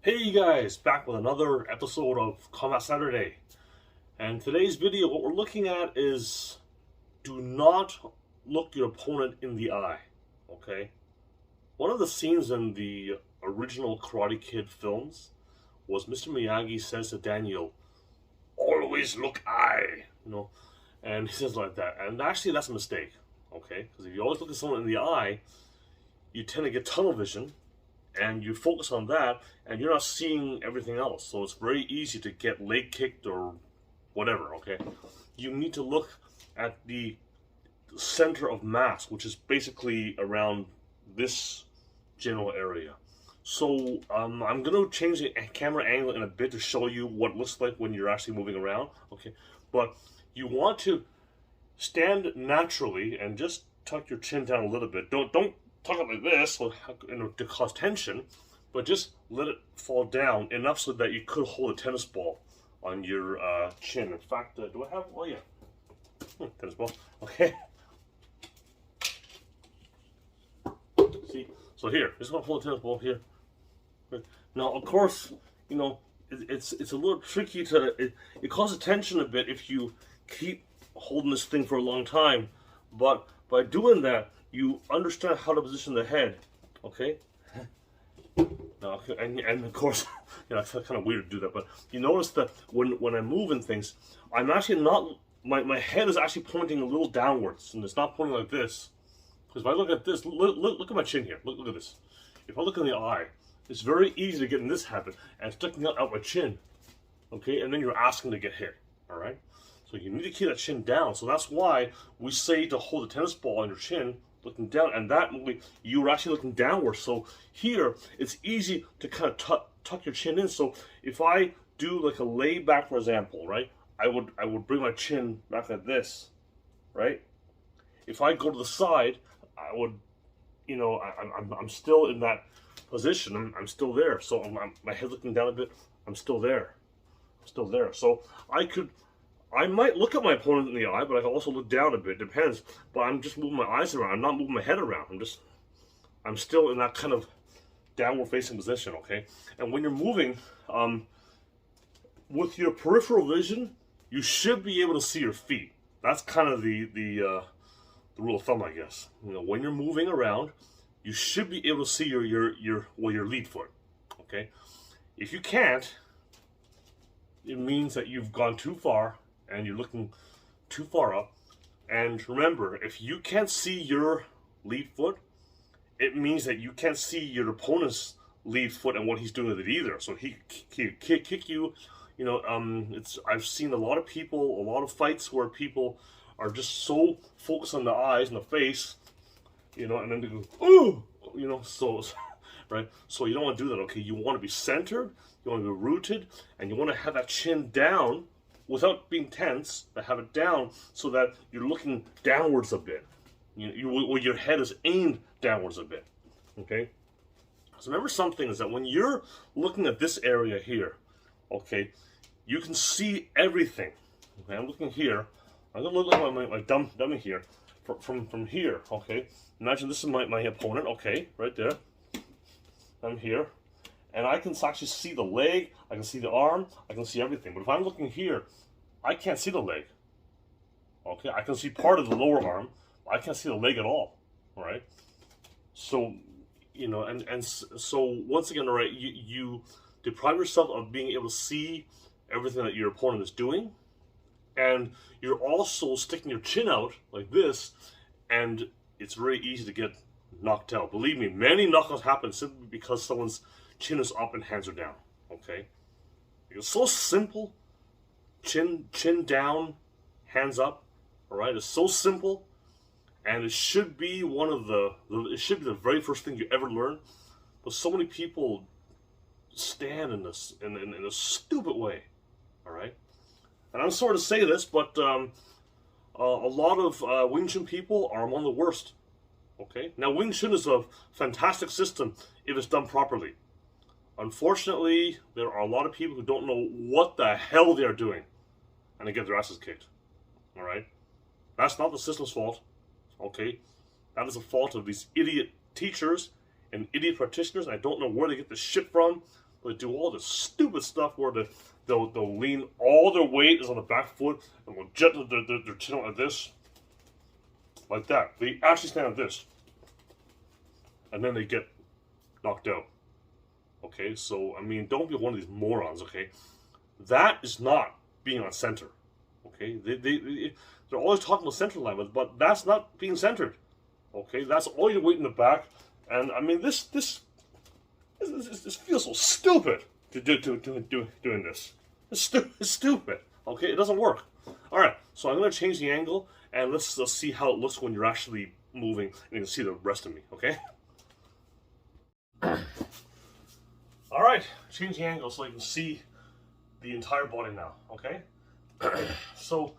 Hey you guys, back with another episode of Combat Saturday. And today's video, what we're looking at is do not look your opponent in the eye, okay? One of the scenes in the original Karate Kid films was Mr. Miyagi says to Daniel, always look eye, and he says like that. And actually that's a mistake, okay? Because if you always look at someone in the eye, you tend to get tunnel vision, and you focus on that and you're not seeing everything else, so it's very easy to get leg kicked or whatever. Okay, you need to look at the center of mass, which is basically around this general area. So I'm going to change the camera angle in a bit to show you what it looks like when you're actually moving around. Okay, but you want to stand naturally and just tuck your chin down a little bit. Don't tuck it like this to cause tension, but just let it fall down enough so that you could hold a tennis ball on your chin. In fact, do I have? Oh yeah, tennis ball. Okay. See, so here, just gonna hold a tennis ball here. Now, of course, it's a little tricky to it causes tension a bit if you keep holding this thing for a long time, but by doing that, you understand how to position the head, okay? Now, and of course, it's kind of weird to do that, but you notice that when I move in things, I'm actually not, my head is actually pointing a little downwards, and it's not pointing like this. Because if I look at this, look at my chin here, look at this. If I look in the eye, it's very easy to get in this habit, and sticking out my chin, okay? And then you're asking to get hit, all right? So you need to keep that chin down. So that's why we say to hold a tennis ball on your chin, looking down, and that way you're actually looking downward. So here it's easy to kind of tuck your chin in. So if I do like a lay back, for example, right, I would bring my chin back like this, right? If I go to the side, I would, I'm still in that position. I'm still there. So my head looking down a bit. I'm still there. So I might look at my opponent in the eye, but I can also look down a bit. Depends. But I'm just moving my eyes around. I'm not moving my head around. I'm still in that kind of downward facing position. Okay. And when you're moving, with your peripheral vision, you should be able to see your feet. That's kind of the rule of thumb, I guess. When you're moving around, you should be able to see your lead foot. Okay. If you can't, it means that you've gone too far and you're looking too far up. And remember, if you can't see your lead foot, it means that you can't see your opponent's lead foot and what he's doing with it either. So he kick you. I've seen a lot of people, a lot of fights where people are just so focused on the eyes and the face, and then they go, ooh, so right. So you don't want to do that. Okay, you want to be centered, you want to be rooted, and you want to have that chin down without being tense, but have it down so that you're looking downwards a bit. Your head is aimed downwards a bit. Okay. So remember something is that when you're looking at this area here, okay, you can see everything. Okay, I'm looking here. I'm gonna look at my dummy here from here. Okay, imagine this is my opponent. Okay, right there. I'm here, and I can actually see the leg. I can see the arm. I can see everything. But if I'm looking here, I can't see the leg. Okay, I can see part of the lower arm. I can't see the leg at all. All right. So, so once again, all right, you deprive yourself of being able to see everything that your opponent is doing, and you're also sticking your chin out like this, and it's very easy to get knocked out. Believe me, many knockouts happen simply because someone's chin is up and hands are down. Okay, it's so simple. Chin down, hands up. All right, it's so simple, and it should be the very first thing you ever learn. But so many people stand in this in a stupid way. All right, and I'm sorry to say this, but a lot of Wing Chun people are among the worst. Okay, now Wing Chun is a fantastic system if it's done properly. Unfortunately, there are a lot of people who don't know what the hell they are doing, and they get their asses kicked. All right, that's not the system's fault. Okay, that is the fault of these idiot teachers and idiot practitioners. I don't know where they get this shit from, They do all this stupid stuff where they'll lean, all their weight is on the back foot, and they'll jet their chin like this, like that. They actually stand like this, and then they get knocked out. Okay, so I mean, don't be one of these morons. Okay, that is not being on center. Okay, they're always talking about center alignment, but that's not being centered. Okay, that's all your weight in the back, and I mean this feels so stupid doing this. It's stupid. Okay, it doesn't work. All right, so I'm gonna change the angle, and let's see how it looks when you're actually moving, and you can see the rest of me. Okay. All right, change the angle so you can see the entire body now. Okay. So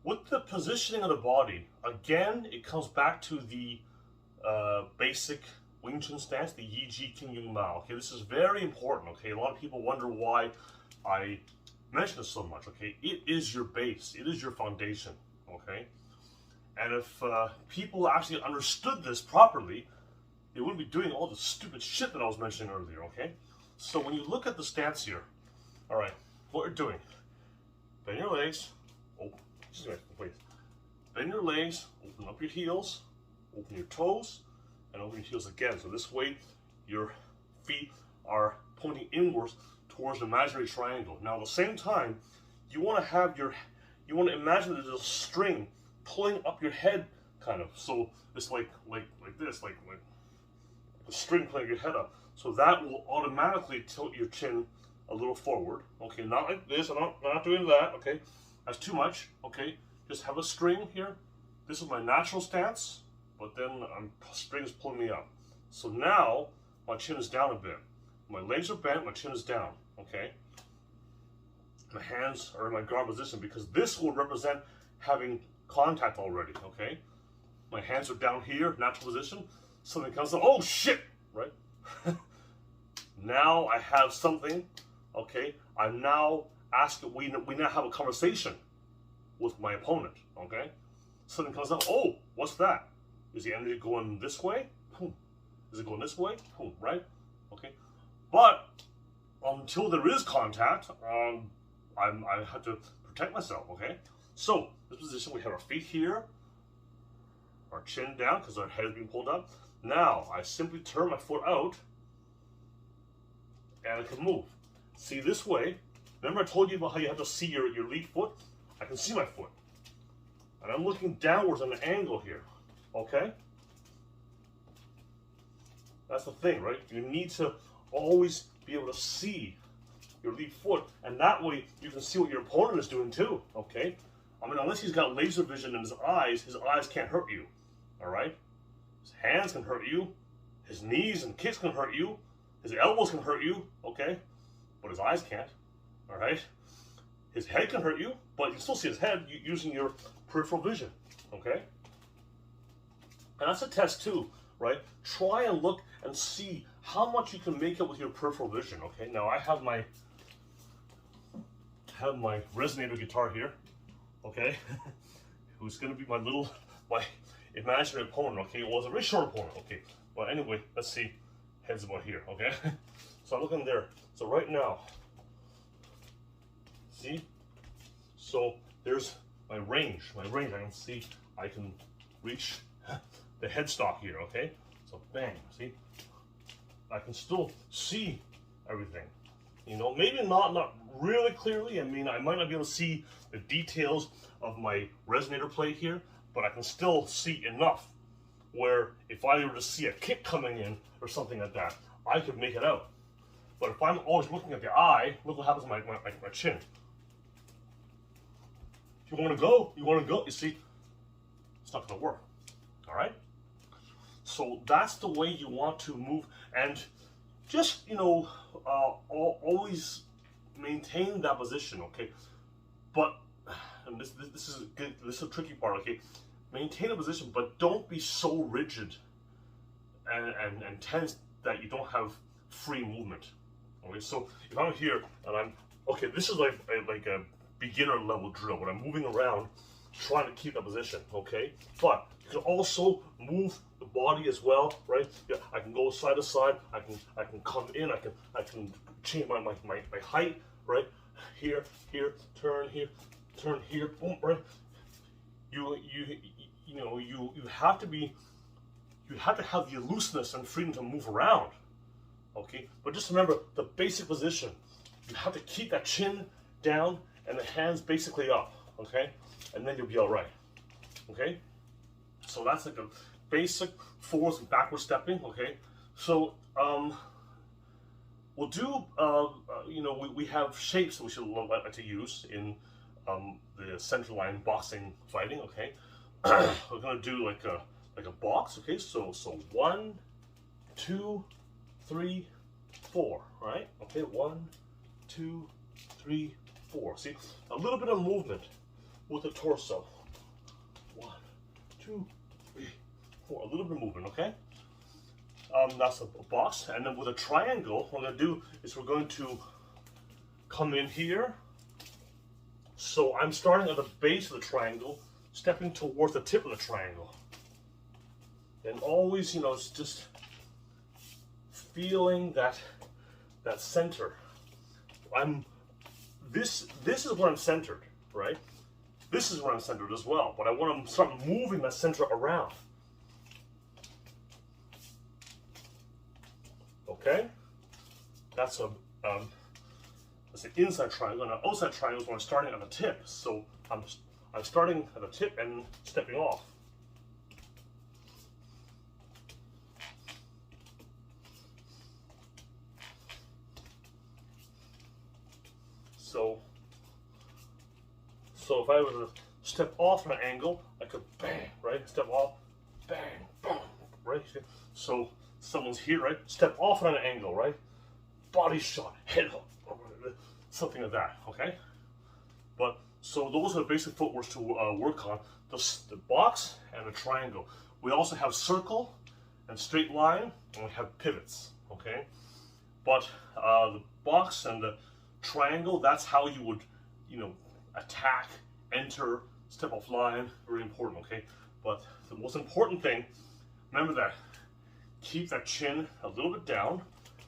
with the positioning of the body, again, it comes back to the basic Wing Chun stance, the Yi Ji King Yung Mao. Okay, this is very important. Okay, a lot of people wonder why I mention this so much. Okay, it is your base, it is your foundation. Okay, and if people actually understood this properly, they wouldn't be doing all the stupid shit that I was mentioning earlier. Okay, so when you look at the stance here, all right, what you're doing, bend your legs. Oh, wait. Bend your legs, open up your heels, open your toes, and open your heels again. So this way, your feet are pointing inwards towards the imaginary triangle. Now, at the same time, you want to imagine that there's a string pulling up your head, kind of. So it's like this, like a string pulling your head up. So that will automatically tilt your chin a little forward. Okay, not like this. I'm not doing that. Okay, that's too much. Okay, just have a string here. This is my natural stance, but then string is pulling me up. So now my chin is down a bit. My legs are bent. My chin is down. Okay. My hands are in my guard position because this will represent having contact already. Okay. My hands are down here, natural position. Something comes up. Oh shit! Right. Now I have something. Okay. I'm now asking. We now have a conversation with my opponent. Okay. Something comes up. Oh, what's that? Is the energy going this way? Boom. Is it going this way? Boom. Right. Okay. But until there is contact, I have to protect myself. Okay. So this position, we have our feet here, our chin down because our head is being pulled up. Now I simply turn my foot out, and I can move. See, this way. Remember I told you about how you have to see your lead foot? I can see my foot. And I'm looking downwards on an angle here. Okay? That's the thing, right? You need to always be able to see your lead foot, and that way you can see what your opponent is doing too. Okay? I mean, unless he's got laser vision in his eyes can't hurt you. Alright? His hands can hurt you. His knees and kicks can hurt you. His elbows can hurt you. Okay? But his eyes can't. Alright? His head can hurt you, but you can still see his head using your peripheral vision. Okay? And that's a test too, right? Try and look and see how much you can make it with your peripheral vision. Okay? Now I have my resonator guitar here. Okay? Who's gonna be my imaginary opponent. Okay? Well, it's a very short opponent. Okay? But anyway, let's see. Head's about here. Okay? So I'm looking there. So right now, see? So there's my range. I can see, I can reach the headstock here, okay? So bang, see? I can still see everything. You know, maybe not really clearly. I mean, I might not be able to see the details of my resonator plate here, but I can still see enough where if I were to see a kick coming in or something like that, I could make it out. But if I'm always looking at the eye, look what happens to my chin. If you want to go, you see, it's not going to work. All right? So that's the way you want to move, and just, you know, always maintain that position, okay? But, and this is good, this is a tricky part, okay? Maintain a position, but don't be so rigid and tense that you don't have free movement. Okay, so if I'm here and I'm, okay, this is like a beginner level drill. When I'm moving around, trying to keep that position, okay? But you can also move the body as well, right? Yeah, I can go side to side. I can come in. I can change my height, right? Here, turn here, boom, right? You know you have to have the looseness and freedom to move around, okay? But just remember the basic position. You have to keep that chin down and the hands basically up, okay? And then you'll be all right, okay? So that's like a basic forwards and backward stepping, okay? So we'll do, you know, we have shapes that we should like to use in the center line boxing fighting, okay? We're gonna do like a box, okay? So 1, 2, 3, 4, right? Okay, 1, 2, 3, 4. See, a little bit of movement with the torso. 1, 2, 3, 4. A little bit of movement, okay? That's a box. And then with a triangle, what we're going to do is we're going to come in here. So I'm starting at the base of the triangle, stepping towards the tip of the triangle. And always, you know, it's just feeling that center. This is where I'm centered, right? This is where I'm centered as well, but I want to start moving that center around. Okay? That's an inside triangle, and an outside triangle is when I'm starting at the tip. So I'm starting at the tip and stepping off. So if I were to step off at an angle, I could bang, right? Step off, bang, boom, right? So someone's here, right? Step off at an angle, right? Body shot, head hook, something like that, okay? But, so those are the basic footwork to work on. The box and the triangle. We also have circle and straight line, and we have pivots, okay? But the box and the triangle, that's how you would, you know, attack, enter, step off line, very important, okay? But the most important thing, remember that, keep that chin a little bit down,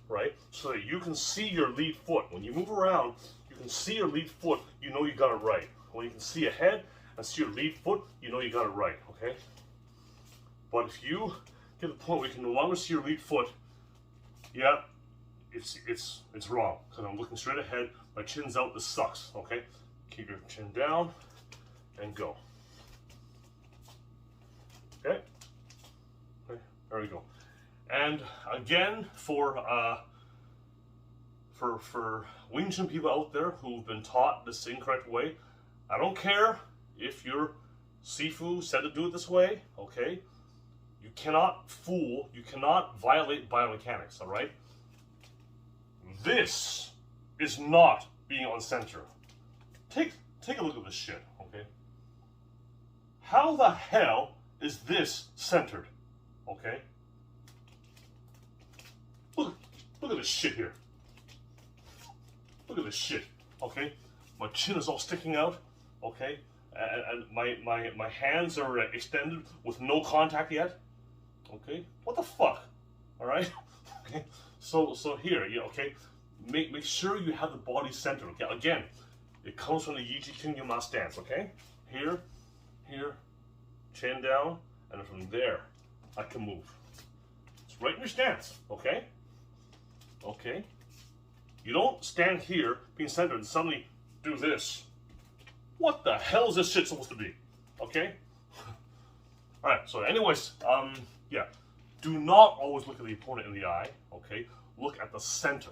right? So that you can see your lead foot. When you move around, you can see your lead foot, you know you got it right. When you can see ahead and see your lead foot, you know you got it right, okay? But if you get to the point where you can no longer see your lead foot, yeah, it's wrong. Because I'm looking straight ahead, my chin's out, this sucks, okay? Keep your chin down and go. Okay? Okay, there we go. And again, for Wing Chun people out there who've been taught this incorrect way, I don't care if your Sifu said to do it this way, okay? You cannot fool, you cannot violate biomechanics, all right? This is not being on center. Take a look at this shit, okay? How the hell is this centered, okay? Look at this shit here. Look at this shit, okay? My chin is all sticking out, okay? And my hands are extended with no contact yet, okay? What the fuck, all right? Okay, so here, yeah, okay? Make sure you have the body centered, okay? Again, it comes from the Yiji King Ma stance, okay? Here, chin down, and from there, I can move. It's right in your stance, okay? Okay? You don't stand here, being centered, and suddenly do this. What the hell is this shit supposed to be? Okay? Alright, so anyways, yeah. Do not always look at the opponent in the eye, okay? Look at the center,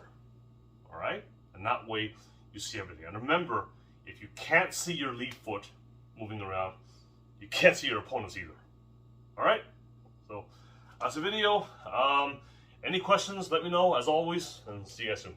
alright? And that way, you see everything. And remember, if you can't see your lead foot moving around, you can't see your opponents either. Alright? So, that's the video. Any questions, let me know, as always, and see you guys soon.